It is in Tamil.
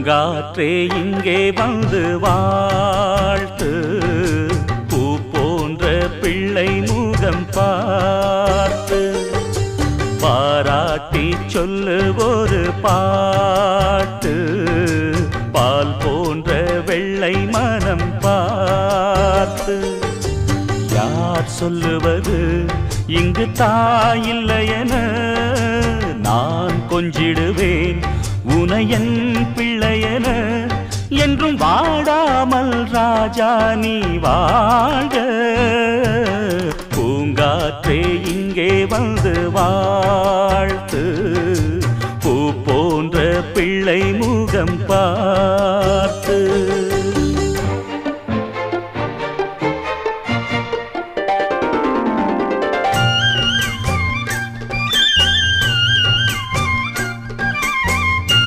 பூங்காற்றே இங்கே வந்து வாழ்த்து, பூ போன்ற பிள்ளை முகம் பார்த்து பாராட்டி சொல்லு ஒரு பாட்டு, பால் போன்ற வெள்ளை மனம் பார்த்து. யார் சொல்லுவது இங்கு தாயில்லையென, நான் கொஞ்சிடுவேன் உனையன் பிள்ளையென. என்றும் வாடாமல் ராஜா நீ வாழ்க, பூங்காற்றே இங்கே வந்து வாழ்த்து, பூ போன்ற பிள்ளை முகம் பார்.